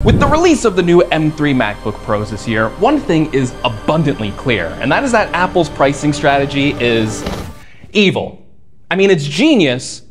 With the release of the new M3 MacBook Pros this year, one thing is abundantly clear, and that is that Apple's pricing strategy is evil. I mean, it's genius,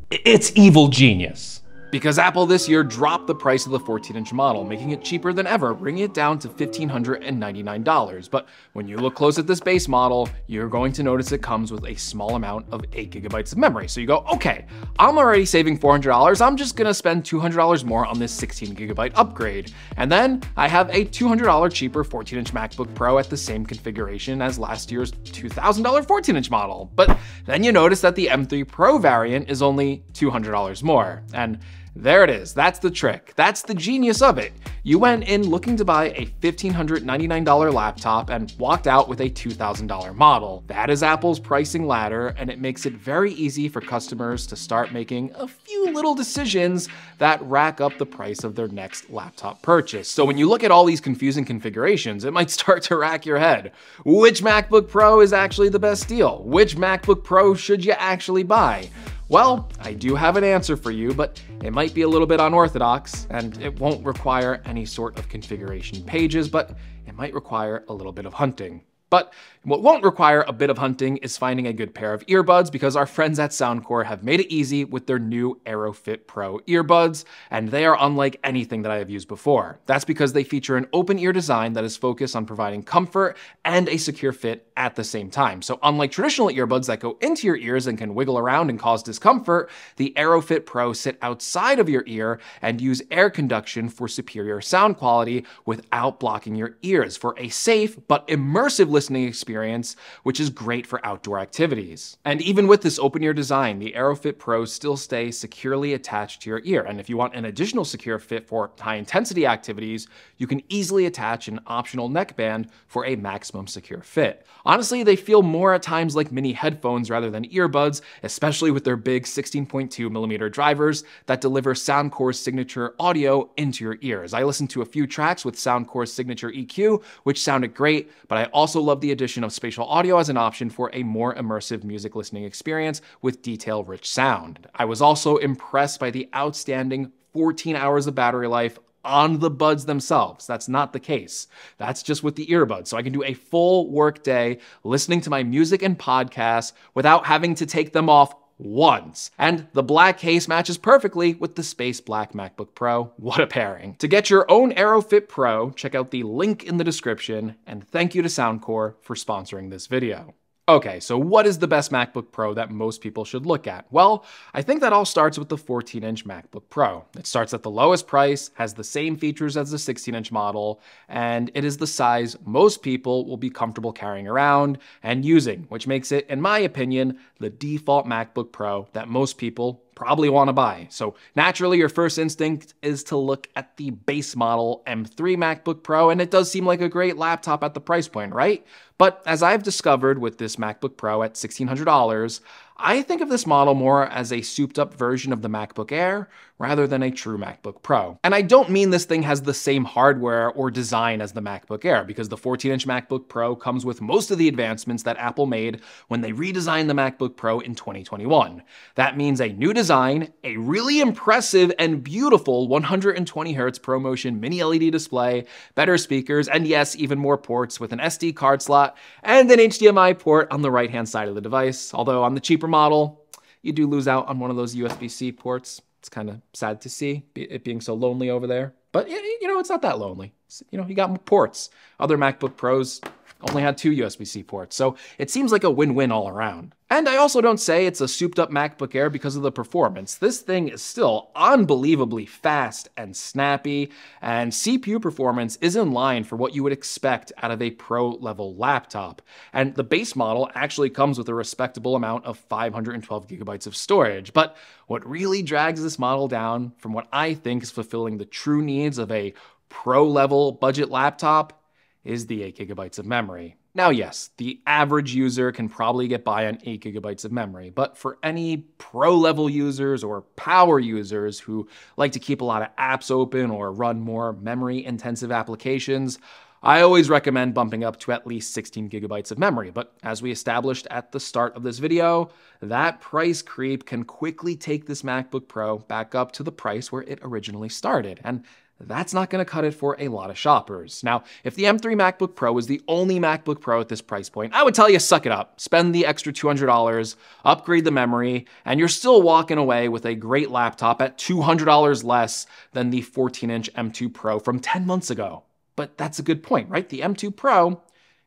it's evil genius. Because Apple this year dropped the price of the 14-inch model, making it cheaper than ever, bringing it down to $1,599. But when you look close at this base model, you're going to notice it comes with a small amount of 8 gigabytes of memory. So you go, okay, I'm already saving $400, I'm just gonna spend $200 more on this 16 gigabyte upgrade. And then I have a $200 cheaper 14-inch MacBook Pro at the same configuration as last year's $2,000 14-inch model. But then you notice that the M3 Pro variant is only $200 more. And there it is, that's the trick. That's the genius of it. You went in looking to buy a $1,599 laptop and walked out with a $2,000 model. That is Apple's pricing ladder, and it makes it very easy for customers to start making a few little decisions that rack up the price of their next laptop purchase. So when you look at all these confusing configurations, it might start to rack your head. Which MacBook Pro is actually the best deal? Which MacBook Pro should you actually buy? Well, I do have an answer for you, but it might be a little bit unorthodox, and it won't require any sort of configuration pages, but it might require a little bit of hunting. But what won't require a bit of hunting is finding a good pair of earbuds, because our friends at Soundcore have made it easy with their new AeroFit Pro earbuds, and they are unlike anything that I have used before. That's because they feature an open ear design that is focused on providing comfort and a secure fit at the same time. So unlike traditional earbuds that go into your ears and can wiggle around and cause discomfort, the AeroFit Pro sit outside of your ear and use air conduction for superior sound quality without blocking your ears for a safe but immersive listening experience, which is great for outdoor activities. And even with this open ear design, the AeroFit Pros still stay securely attached to your ear. And if you want an additional secure fit for high intensity activities, you can easily attach an optional neckband for a maximum secure fit. Honestly, they feel more at times like mini headphones rather than earbuds, especially with their big 16.2mm drivers that deliver Soundcore's signature audio into your ears. I listened to a few tracks with Soundcore's signature EQ, which sounded great, but I also love the addition of spatial audio as an option for a more immersive music listening experience with detail-rich sound. I was also impressed by the outstanding 14 hours of battery life on the buds themselves. That's not the case. That's just with the earbuds. So I can do a full work day listening to my music and podcasts without having to take them off once. And the black case matches perfectly with the space black MacBook Pro. What a pairing. To get your own AeroFit Pro, check out the link in the description, and thank you to Soundcore for sponsoring this video. Okay, so what is the best MacBook Pro that most people should look at? Well, I think that all starts with the 14-inch MacBook Pro. It starts at the lowest price, has the same features as the 16-inch model, and it is the size most people will be comfortable carrying around and using, which makes it, in my opinion, the default MacBook Pro that most people probably want to buy. So naturally, your first instinct is to look at the base model M3 MacBook Pro, and it does seem like a great laptop at the price point, right? But as I've discovered with this MacBook Pro at $1,600, I think of this model more as a souped-up version of the MacBook Air rather than a true MacBook Pro. And I don't mean this thing has the same hardware or design as the MacBook Air, because the 14-inch MacBook Pro comes with most of the advancements that Apple made when they redesigned the MacBook Pro in 2021. That means a new design, a really impressive and beautiful 120Hz ProMotion mini LED display, better speakers, and yes, even more ports with an SD card slot and an HDMI port on the right-hand side of the device. Although on the cheaper model, you do lose out on one of those USB-C ports. It's kind of sad to see it being so lonely over there. But, you know, it's not that lonely. You know, you got more ports. Other MacBook Pros only had 2 USB-C ports, so it seems like a win-win all around. And I also don't say it's a souped-up MacBook Air because of the performance. This thing is still unbelievably fast and snappy, and CPU performance is in line for what you would expect out of a pro-level laptop. And the base model actually comes with a respectable amount of 512 gigabytes of storage. But what really drags this model down from what I think is fulfilling the true needs of a pro-level budget laptop is the 8 gigabytes of memory. Now yes, the average user can probably get by on 8 gigabytes of memory, but for any pro-level users or power users who like to keep a lot of apps open or run more memory-intensive applications, I always recommend bumping up to at least 16 gigabytes of memory, but as we established at the start of this video, that price creep can quickly take this MacBook Pro back up to the price where it originally started, and that's not going to cut it for a lot of shoppers. Now, if the M3 MacBook Pro is the only MacBook Pro at this price point, I would tell you suck it up. Spend the extra $200, upgrade the memory, and you're still walking away with a great laptop at $200 less than the 14-inch M2 Pro from 10 months ago. But that's a good point, right? The M2 Pro,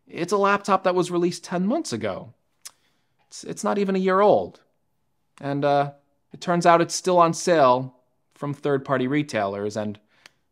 it's a laptop that was released 10 months ago. It's not even a year old. And it turns out it's still on sale from third-party retailers and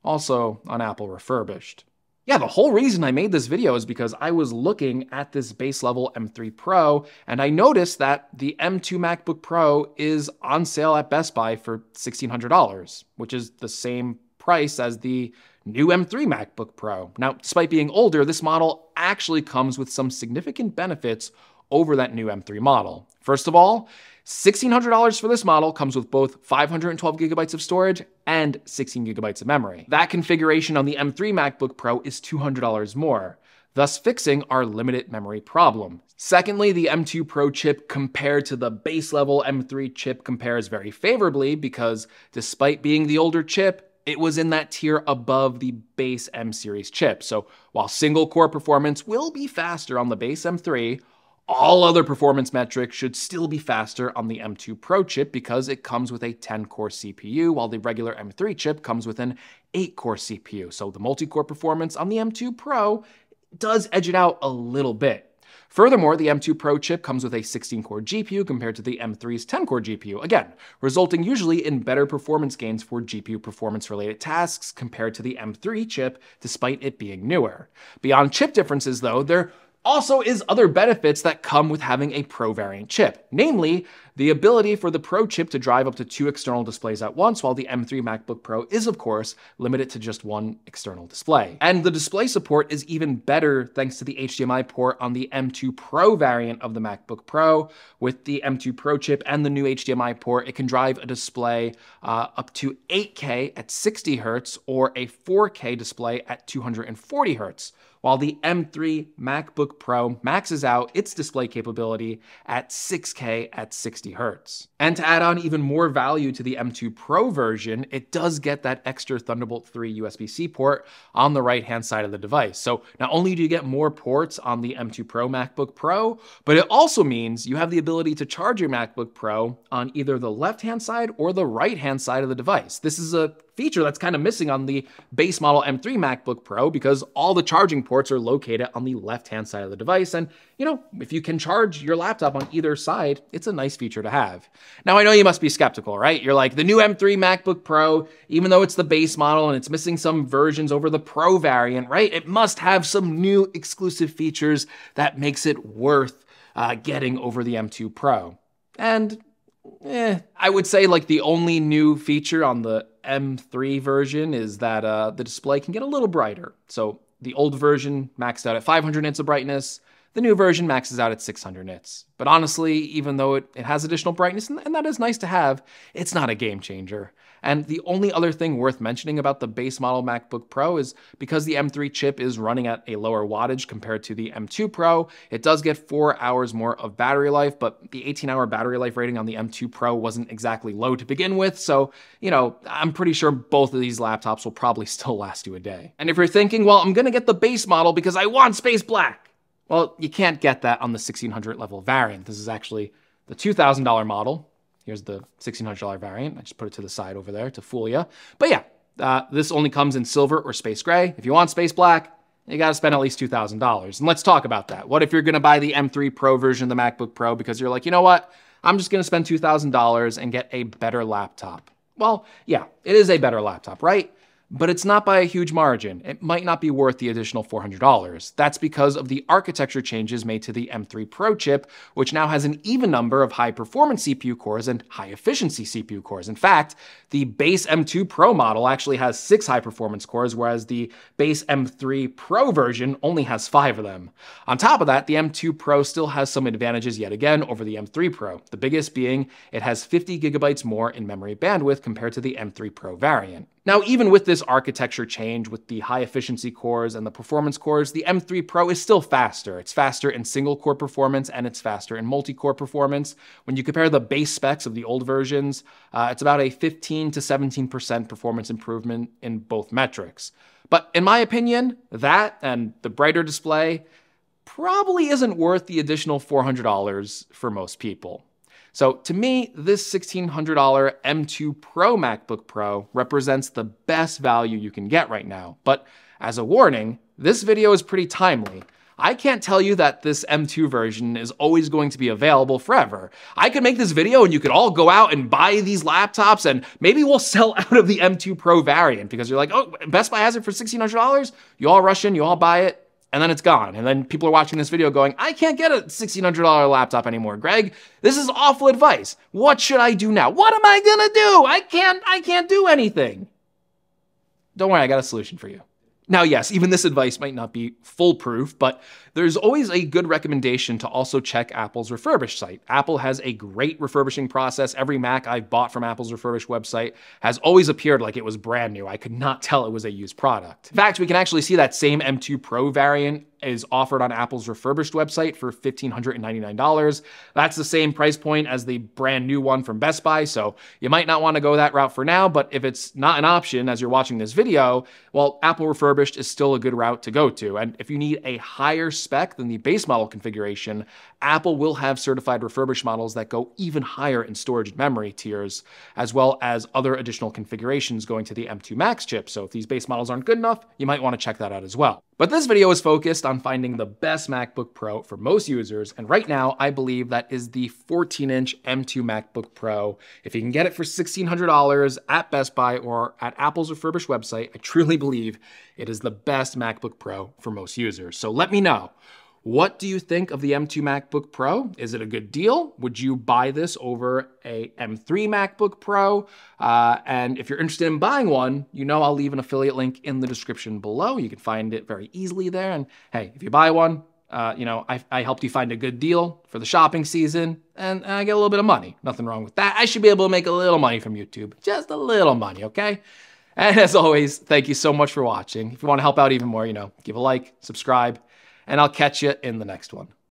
also on Apple Refurbished. Yeah, the whole reason I made this video is because I was looking at this base level M3 Pro and I noticed that the M2 MacBook Pro is on sale at Best Buy for $1,600, which is the same price as the new M3 MacBook Pro. Now, despite being older, this model actually comes with some significant benefits over that new M3 model. First of all, $1,600 for this model comes with both 512 gigabytes of storage and 16 gigabytes of memory. That configuration on the M3 MacBook Pro is $200 more, thus fixing our limited memory problem. Secondly, the M2 Pro chip compared to the base level M3 chip compares very favorably because despite being the older chip, it was in that tier above the base M series chip. So while single core performance will be faster on the base M3, all other performance metrics should still be faster on the M2 Pro chip because it comes with a 10-core CPU, while the regular M3 chip comes with an 8-core CPU. So the multi-core performance on the M2 Pro does edge it out a little bit. Furthermore, the M2 Pro chip comes with a 16-core GPU compared to the M3's 10-core GPU, again, resulting usually in better performance gains for GPU performance-related tasks compared to the M3 chip, despite it being newer. Beyond chip differences, though, there also is other benefits that come with having a Pro variant chip, namely the ability for the Pro chip to drive up to 2 external displays at once, while the M3 MacBook Pro is, of course, limited to just one external display. And the display support is even better thanks to the HDMI port on the M2 Pro variant of the MacBook Pro. With the M2 Pro chip and the new HDMI port, it can drive a display up to 8K at 60 Hz or a 4K display at 240 Hz. While the M3 MacBook Pro maxes out its display capability at 6K at 60 Hz. And to add on even more value to the M2 Pro version, it does get that extra Thunderbolt 3 USB-C port on the right-hand side of the device. So not only do you get more ports on the M2 Pro MacBook Pro, but it also means you have the ability to charge your MacBook Pro on either the left-hand side or the right-hand side of the device. This is a feature that's kind of missing on the base model M3 MacBook Pro because all the charging ports are located on the left-hand side of the device. And, you know, if you can charge your laptop on either side, it's a nice feature to have. Now, I know you must be skeptical, right? You're like, the new M3 MacBook Pro, even though it's the base model and it's missing some versions over the Pro variant, right? It must have some new exclusive features that makes it worth getting over the M2 Pro. And I would say like the only new feature on the M3 version is that the display can get a little brighter. So the old version maxed out at 500 nits of brightness. The new version maxes out at 600 nits. But honestly, even though it has additional brightness, and that is nice to have, it's not a game changer. And the only other thing worth mentioning about the base model MacBook Pro is because the M3 chip is running at a lower wattage compared to the M2 Pro, it does get 4 hours more of battery life, but the 18-hour battery life rating on the M2 Pro wasn't exactly low to begin with, so, you know, I'm pretty sure both of these laptops will probably still last you a day. And if you're thinking, well, I'm gonna get the base model because I want space black, well, you can't get that on the 1600 level variant. This is actually the $2,000 model. Here's the $1,600 variant. I just put it to the side over there to fool you. But yeah, this only comes in silver or space gray. If you want space black, you gotta spend at least $2,000. And let's talk about that. What if you're gonna buy the M3 Pro version of the MacBook Pro because you're like, you know what? I'm just gonna spend $2,000 and get a better laptop. Well, yeah, it is a better laptop, right? But it's not by a huge margin. It might not be worth the additional $400. That's because of the architecture changes made to the M3 Pro chip, which now has an even number of high-performance CPU cores and high-efficiency CPU cores. In fact, the base M2 Pro model actually has 6 high-performance cores, whereas the base M3 Pro version only has 5 of them. On top of that, the M2 Pro still has some advantages yet again over the M3 Pro, the biggest being it has 50 gigabytes more in memory bandwidth compared to the M3 Pro variant. Now, even with this architecture change, with the high efficiency cores and the performance cores, the M3 Pro is still faster. It's faster in single core performance and it's faster in multi-core performance. When you compare the base specs of the old versions, it's about a 15 to 17% performance improvement in both metrics. But in my opinion, that and the brighter display probably isn't worth the additional $400 for most people. So to me, this $1,600 M2 Pro MacBook Pro represents the best value you can get right now. But as a warning, this video is pretty timely. I can't tell you that this M2 version is always going to be available forever. I could make this video and you could all go out and buy these laptops and maybe we'll sell out of the M2 Pro variant because you're like, oh, Best Buy has it for $1,600? You all rush in, you all buy it, and then it's gone. And then people are watching this video going, I can't get a $1,600 laptop anymore. Greg, this is awful advice. What should I do now? What am I gonna do? I can't do anything. Don't worry, I got a solution for you. Now, yes, even this advice might not be foolproof, but there's always a good recommendation to also check Apple's refurbished site. Apple has a great refurbishing process. Every Mac I've bought from Apple's refurbished website has always appeared like it was brand new. I could not tell it was a used product. In fact, we can actually see that same M2 Pro variant is offered on Apple's refurbished website for $1,599. That's the same price point as the brand new one from Best Buy, so you might not want to go that route for now, but if it's not an option as you're watching this video, well, Apple refurbished is still a good route to go to. And if you need a higher spec than the base model configuration, Apple will have certified refurbished models that go even higher in storage and memory tiers, as well as other additional configurations going to the M2 Max chip. So if these base models aren't good enough, you might want to check that out as well. But this video is focused on finding the best MacBook Pro for most users, and right now I believe that is the 14-inch M2 MacBook Pro. If you can get it for $1,600 at Best Buy or at Apple's refurbished website, I truly believe it is the best MacBook Pro for most users. So let me know. What do you think of the M2 MacBook Pro? Is it a good deal? Would you buy this over a M3 MacBook Pro? And if you're interested in buying one, you know I'll leave an affiliate link in the description below. You can find it very easily there. And hey, if you buy one, I helped you find a good deal for the shopping season, and I get a little bit of money. Nothing wrong with that. I should be able to make a little money from YouTube. Just a little money, okay? And as always, thank you so much for watching. If you want to help out even more, give a like, subscribe, and I'll catch you in the next one.